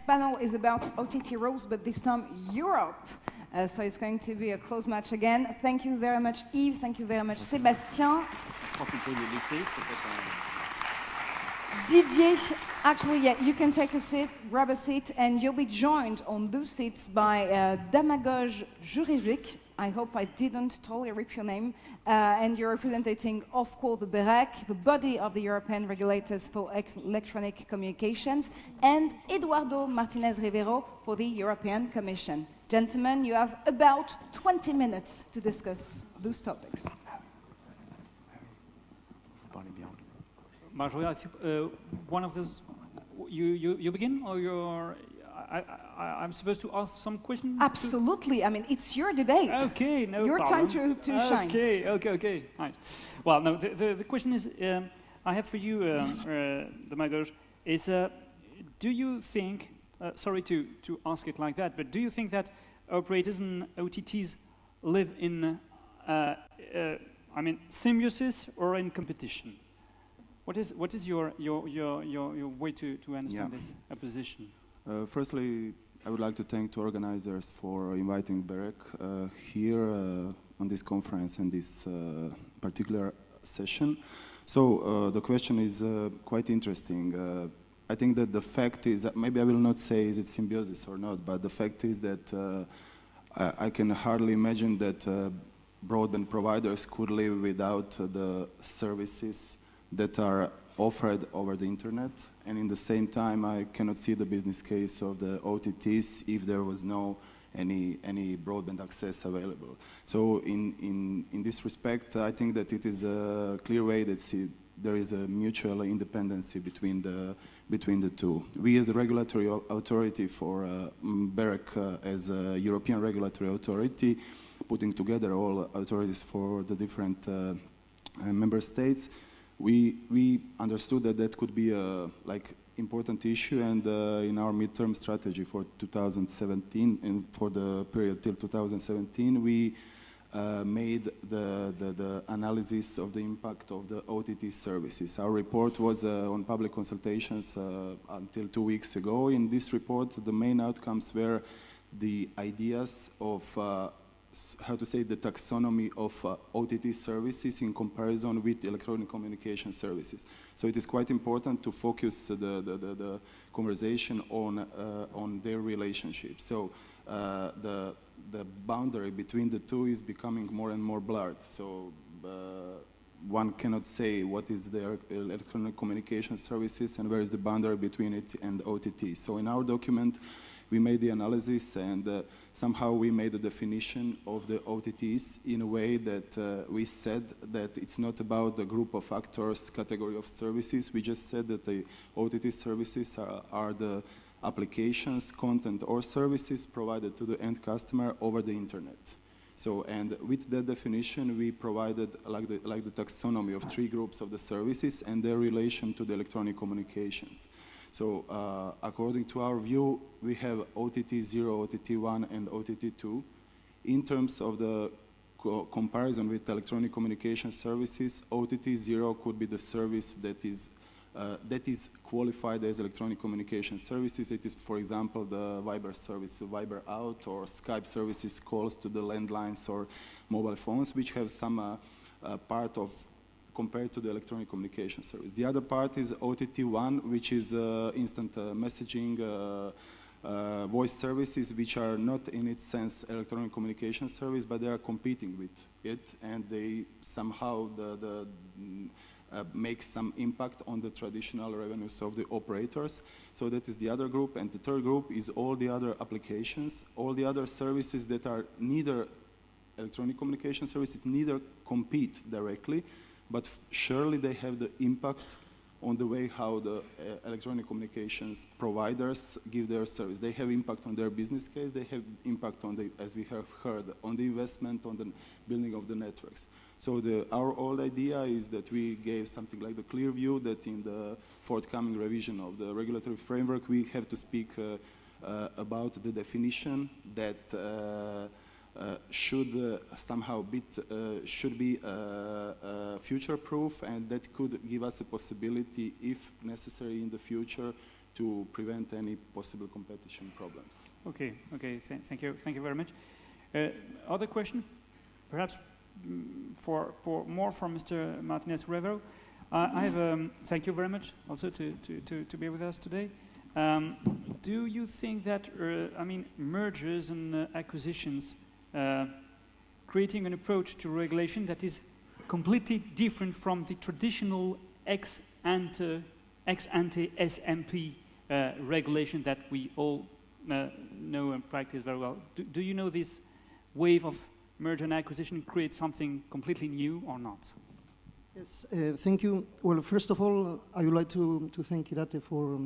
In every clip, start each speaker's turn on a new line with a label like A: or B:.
A: panel is about OTT rules, but this time Europe. So it's going to be a close match again. Thank you very much, Yves. Thank you very much, Sébastien. Didier, actually, yeah, you can take a seat, grab a seat, and you'll be joined on those seats by Domagoj JURJEVIC. I hope I didn't totally rip your name. And you're representing, of course, the BEREC, the body of the European regulators for electronic communications, and Eduardo Martinez-Rivero for the European Commission. Gentlemen, you have about 20 minutes to discuss those topics.
B: Marjorie, I think one of those, you begin, or you're, I'm supposed to ask some questions?
A: Absolutely. I mean, it's your debate.
B: Okay, no
A: your
B: problem.
A: Your time to shine.
B: Okay, nice. Well, no, the question is, I have for you, Domagoj, is do you think, sorry to ask it like that, but do you think that operators and OTTs live in, I mean, symbiosis or in competition? What is your way to understand this position?
C: Firstly, I would like to thank the organizers for inviting BEREC here on this conference and this particular session. So the question is quite interesting. I think that the fact is that maybe I will not say is it symbiosis or not, but the fact is that I can hardly imagine that broadband providers could live without the services that are offered over the internet, and in the same time I cannot see the business case of the OTTs if there was no any broadband access available. So in this respect, I think that it is a clear way that there is a mutual independency between the two. We as a regulatory authority for BEREC as a European regulatory authority, putting together all authorities for the different member states, we understood that that could be a important issue, and in our midterm strategy for 2017 and for the period till 2017, we made the analysis of the impact of the OTT services. Our report was on public consultations until 2 weeks ago. In this report, the main outcomes were the ideas of how to say the taxonomy of OTT services in comparison with electronic communication services. So it is quite important to focus the conversation on their relationship. So the boundary between the two is becoming more and more blurred. So one cannot say what is the electronic communication services and where is the boundary between it and OTT. So in our document, we made the analysis, and somehow we made a definition of the OTTs in a way that we said that it's not about the group of actors, category of services. We just said that the OTT services are the applications, content, or services provided to the end customer over the internet. So, and with that definition, we provided like the taxonomy of 3 groups of the services and their relation to the electronic communications. So according to our view, we have OTT 0, OTT 1, and OTT 2. In terms of the comparison with electronic communication services, OTT 0 could be the service that is qualified as electronic communication services. It is, for example, the Viber service, Viber out, or Skype services, calls to the landlines or mobile phones, which have some part of compared to the electronic communication service. The other part is OTT 1, which is instant messaging, voice services, which are not in its sense electronic communication service, but they are competing with it, and they somehow make some impact on the traditional revenues of the operators. So that is the other group, and the third group is all the other applications, all the other services that are neither electronic communication services, neither compete directly, but surely they have the impact on the way how the electronic communications providers give their service. They have impact on their business case, they have impact on the, as we have heard, on the investment, on the building of the networks. So our whole idea is that we gave something like the clear view that in the forthcoming revision of the regulatory framework, we have to speak about the definition that should somehow be future-proof, and that could give us a possibility, if necessary in the future, to prevent any possible competition problems.
B: Okay, okay, thank you very much. Other question, perhaps for more from Mr. Martinez-Rivero. I have, thank you very much also to be with us today. Do you think that, I mean, mergers and acquisitions, creating an approach to regulation that is completely different from the traditional ex-ante SMP regulation that we all know and practice very well. Do you know this wave of merger and acquisition creates something completely new or not?
D: Yes, thank you. Well, first of all, I would like to thank Irate for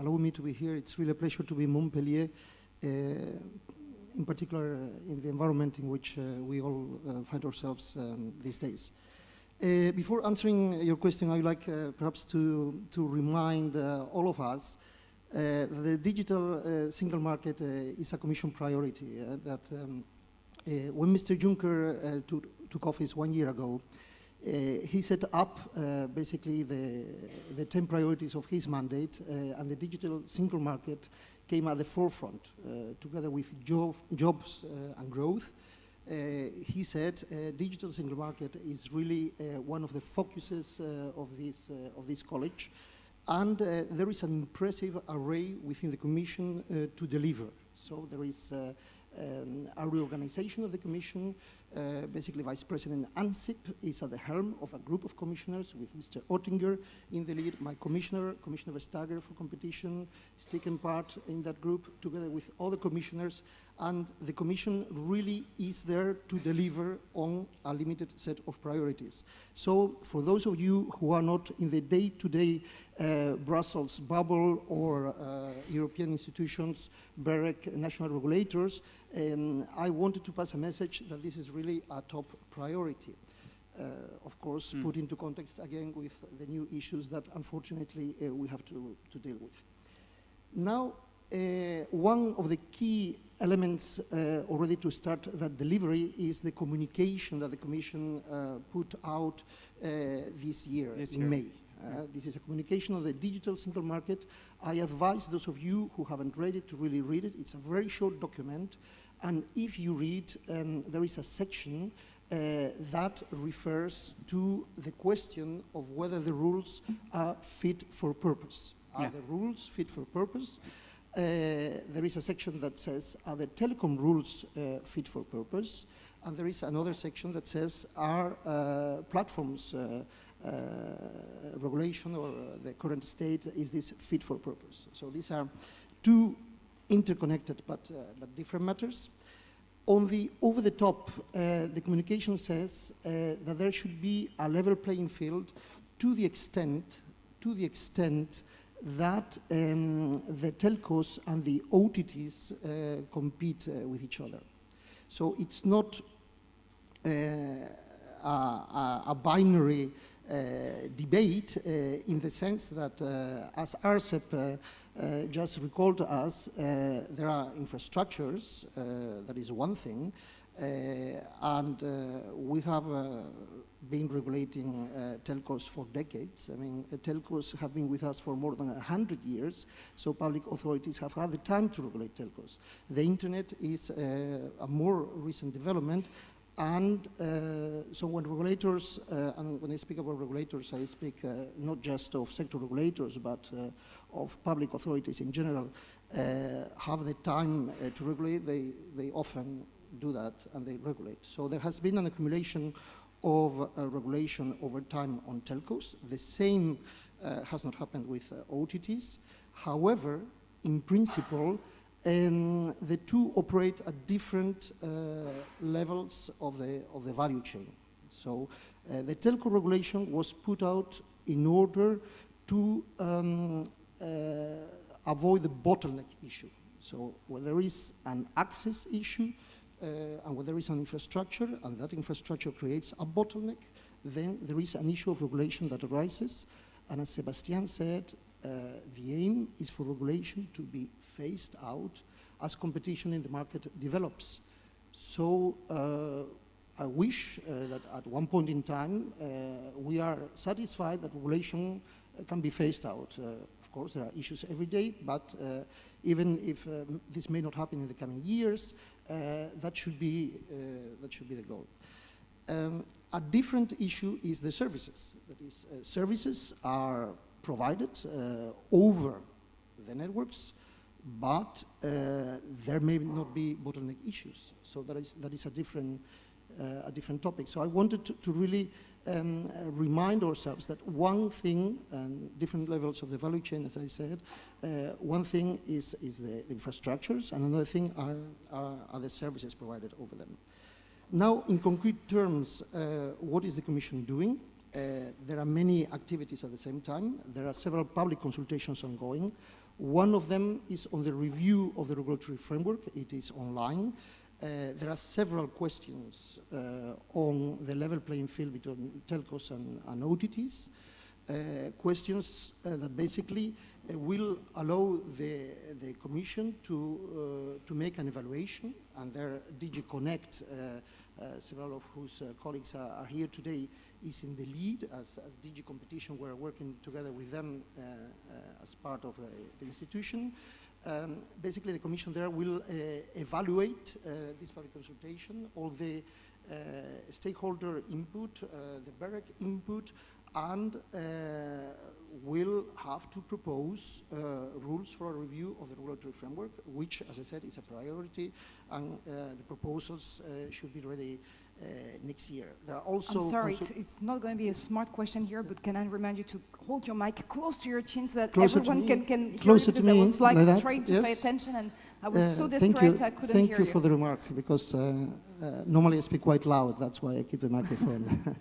D: allowing me to be here. It's really a pleasure to be in Montpellier, in particular in the environment in which we all find ourselves these days. Before answering your question, I would like perhaps to remind all of us the digital single market is a Commission priority. That when Mr. Juncker took office 1 year ago, he set up basically the 10 priorities of his mandate, and the digital single market came at the forefront, together with jobs and growth. He said digital single market is really one of the focuses of this college, and there is an impressive array within the Commission to deliver. So there is a reorganization of the Commission. Basically, Vice President Ansip is at the helm of a group of commissioners with Mr. Oettinger in the lead. My Commissioner Vestager for competition, is taking part in that group together with other commissioners, and the Commission really is there to deliver on a limited set of priorities. So for those of you who are not in the day-to-day Brussels bubble or European institutions, BEREC, national regulators, I wanted to pass a message that this is really a top priority. Of course, put into context again with the new issues that unfortunately we have to deal with. Now, one of the key elements already to start that delivery is the communication that the Commission put out this year, in May. This is a communication on the digital single market. I advise those of you who haven't read it to really read it. It's a very short document, and if you read, there is a section that refers to the question of whether the rules are fit for purpose. Are the rules fit for purpose? There is a section that says, are the telecom rules fit for purpose? And there is another section that says, are platforms regulation or the current state, is this fit for purpose? So these are two interconnected but different matters. On the over the top, the communication says that there should be a level playing field to the extent that the telcos and the OTTs compete with each other. So it's not a binary debate in the sense that, as ARCEP just recalled to us, there are infrastructures, that is one thing, and we have been regulating telcos for decades. I mean, telcos have been with us for more than 100 years, so public authorities have had the time to regulate telcos. The internet is a more recent development, and so when regulators, and when I speak about regulators, I speak not just of sector regulators, but of public authorities in general, have the time to regulate, they often do that and they regulate. So there has been an accumulation of regulation over time on telcos. The same has not happened with OTTs. However, in principle, the two operate at different levels of the value chain. So the telco regulation was put out in order to avoid the bottleneck issue. So when there is an access issue and when there is an infrastructure and that infrastructure creates a bottleneck, then there is an issue of regulation that arises. And as Sebastian said, the aim is for regulation to be phased out as competition in the market develops. So I wish that at one point in time we are satisfied that regulation can be phased out. Of course, there are issues every day, but even if this may not happen in the coming years, that should be the goal. A different issue is the services. That is, services are provided over the networks, but there may not be bottleneck issues. So that is a different topic. So I wanted to really remind ourselves that one thing, and different levels of the value chain, as I said, one thing is the infrastructures, and another thing are the services provided over them. Now, in concrete terms, what is the Commission doing? There are many activities at the same time. There are several public consultations ongoing. One of them is on the review of the regulatory framework. It is online. There are several questions on the level playing field between telcos and OTTs. Questions that basically will allow the Commission to make an evaluation, and there DigiConnect, several of whose colleagues are here today, is in the lead. As DG Competition, we're working together with them as part of the institution. Basically, the Commission there will evaluate this public consultation, all the stakeholder input, the BEREC input, and will have to propose rules for a review of the regulatory framework, which, as I said, is a priority, and the proposals should be ready next year. There are also...
A: I'm sorry, it's not going to be a smart question here, but can I remind you to hold your mic close to your chin so that everyone can hear you, because I was like trying to pay attention, and I was so distracted I couldn't hear you.
D: Thank you for the remark, because normally I speak quite loud, that's why I keep the microphone.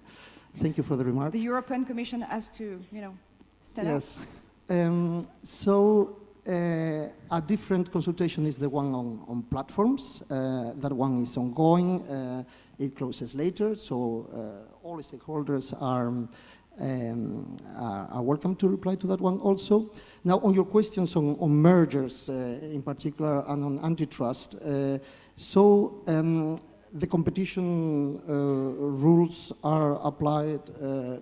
D: Thank you for the remark.
A: The European Commission has to, stand up.
D: Yes. So a different consultation is the one on platforms. That one is ongoing. It closes later, so all stakeholders are welcome to reply to that one also. Now, on your questions on mergers in particular and on antitrust, the competition rules are applied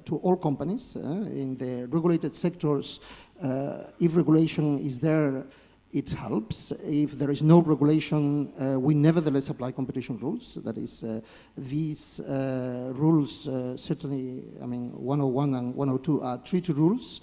D: to all companies in the regulated sectors. If regulation is there, it helps. If there is no regulation, we nevertheless apply competition rules. That is, these rules certainly, 101 and 102 are treaty rules.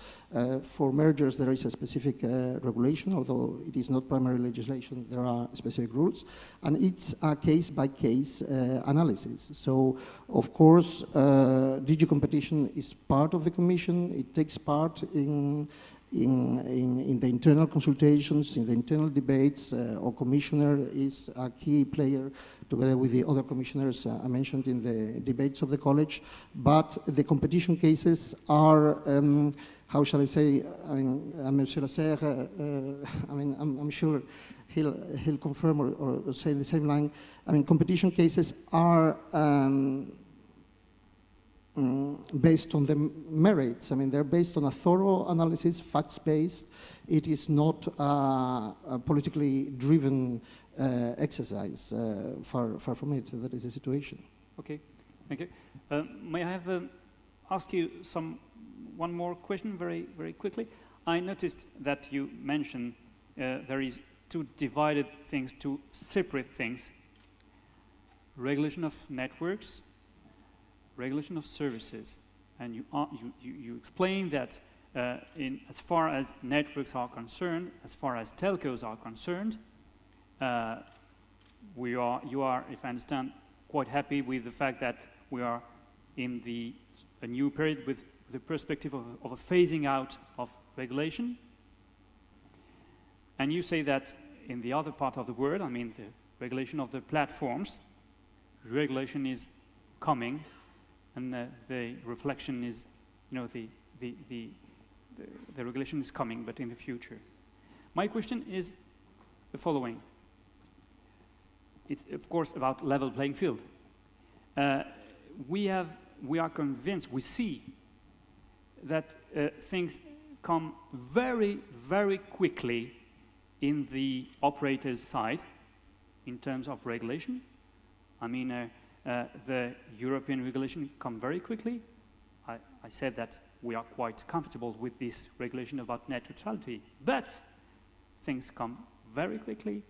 D: For mergers, there is a specific regulation, although it is not primary legislation, there are specific rules. And it's a case-by-case analysis. So, of course, DG Competition is part of the Commission. It takes part in the internal consultations, in the internal debates. Our commissioner is a key player together with the other commissioners I mentioned in the debates of the college. But the competition cases are, how shall I say, Monsieur Lasserre, I'm sure he'll confirm or say the same line. Competition cases are based on the merits. They're based on a thorough analysis, facts-based. It is not a politically driven exercise. Far from it. That is the situation.
B: Okay, thank you. May I ask you one more question very, very quickly? I noticed that you mentioned there is two divided things, two separate things. Regulation of networks, regulation of services, and you explain that as far as networks are concerned, as far as telcos are concerned, you are, if I understand, quite happy with the fact that we are in a new period with the perspective of a phasing out of regulation. And you say that in the other part of the world, the regulation of the platforms, regulation is coming. And the reflection is, the regulation is coming, but in the future. My question is the following. It's, of course, about level playing field. We are convinced, we see that things come very, very quickly in the operator's side in terms of regulation. The European regulation come very quickly. I said that we are quite comfortable with this regulation about net neutrality. But things come very quickly,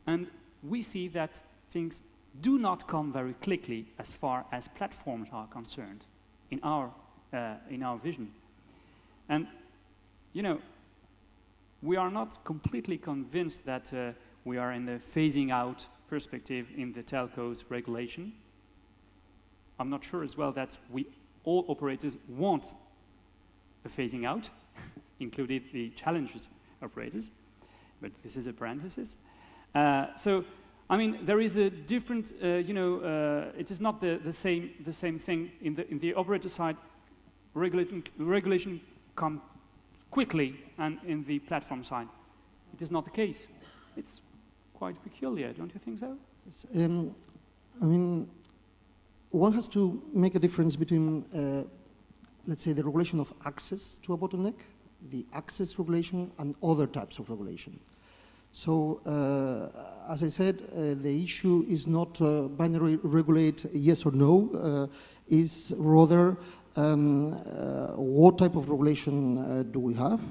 B: and we see that things do not come very quickly as far as platforms are concerned in our vision. And, you know, we are not completely convinced that we are in the phasing out perspective in the telcos regulation. I'm not sure as well that all operators want a phasing out, including the challenges operators, but this is a parenthesis. So, I mean, there is a different, it is not the same thing in the operator side. Regulation comes quickly, and in the platform side, it is not the case. It's quite peculiar, don't you think so?
D: Yes, I mean, one has to make a difference between, let's say, the regulation of access to a bottleneck, the access regulation, and other types of regulation. So, as I said, the issue is not binary regulate yes or no, is rather what type of regulation do we have?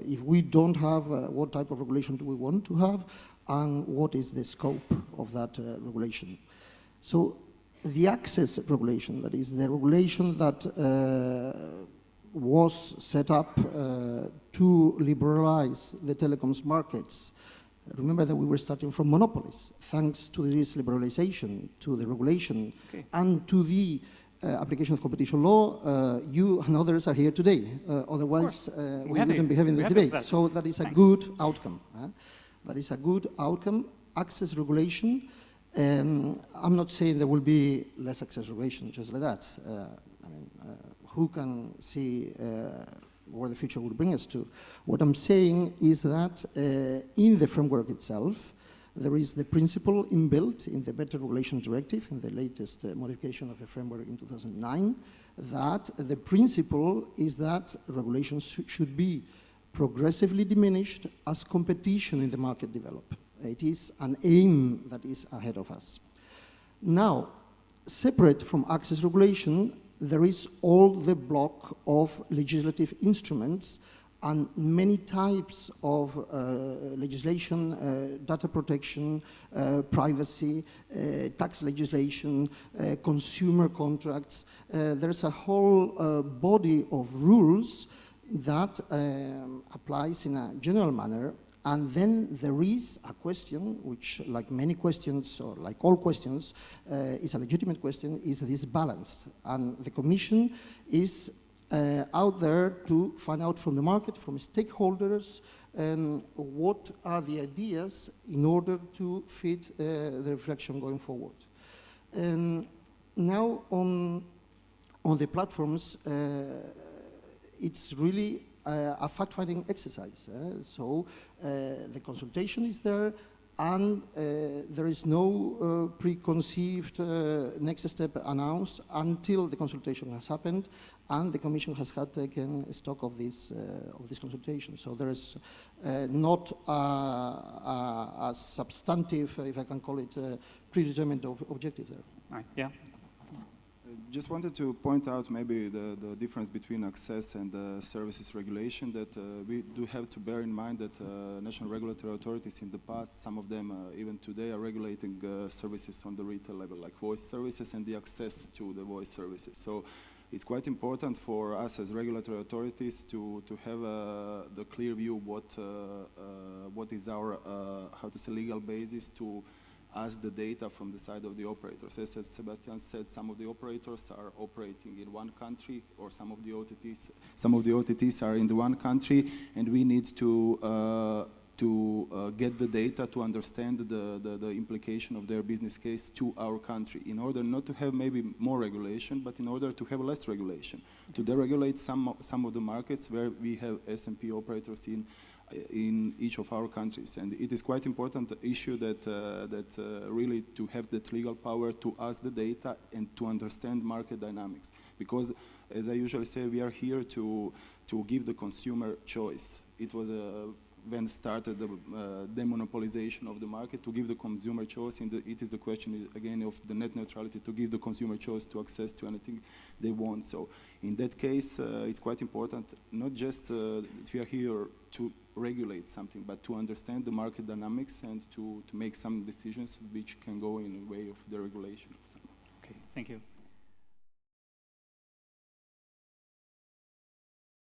D: If we don't have, what type of regulation do we want to have? And what is the scope of that regulation? So the access regulation, that is the regulation that was set up to liberalize the telecoms markets. Remember that we were starting from monopolies. Thanks to this liberalization, to the regulation, and to the application of competition law, you and others are here today. Otherwise, we wouldn't be having this debate. So that is a good outcome. That is a good outcome. Access regulation. I'm not saying there will be less access regulation, just like that. I mean, who can see where the future will bring us to? What I'm saying is that in the framework itself, there is the principle inbuilt in the Better Regulation Directive, in the latest modification of the framework in 2009, that the principle is that regulations should be progressively diminished as competition in the market develops. It is an aim that is ahead of us. Now, separate from access regulation, there is all the block of legislative instruments and many types of legislation, data protection, privacy, tax legislation, consumer contracts. There's a whole body of rules that applies in a general manner. And then there is a question, which like many questions, or like all questions, is a legitimate question, is this balanced? And the Commission is out there to find out from the market, from stakeholders, what are the ideas in order to fit the reflection going forward. Now on the platforms, it's really a fact-finding exercise. So the consultation is there, and there is no preconceived next step announced until the consultation has happened and the Commission has had taken stock of this consultation. So there is not a substantive, if I can call it, predetermined objective there.
B: Right. Yeah.
C: Just wanted to point out maybe the difference between access and services regulation, that we do have to bear in mind that national regulatory authorities in the past, some of them even today, are regulating services on the retail level, like voice services and the access to the voice services. So it's quite important for us as regulatory authorities to have the clear view what is our, how to say, legal basis to as the data from the side of the operators. As Sebastian said, some of the operators are operating in one country, or some of the OTTs are in the one country, and we need to get the data to understand the implication of their business case to our country, in order not to have maybe more regulation, but in order to have less regulation, to deregulate some of the markets where we have SMP operators in each of our countries. And it is quite important issue that really to have that legal power to ask the data and to understand market dynamics. Because, as I usually say, we are here to give the consumer choice. It was when started the demonopolization of the market to give the consumer choice. It is the question again of the net neutrality, to give the consumer choice to access to anything they want. So in that case, it's quite important, not just that we are here to regulate something, but to understand the market dynamics and to make some decisions which can go in the way of the regulation of something.
B: Okay, thank you.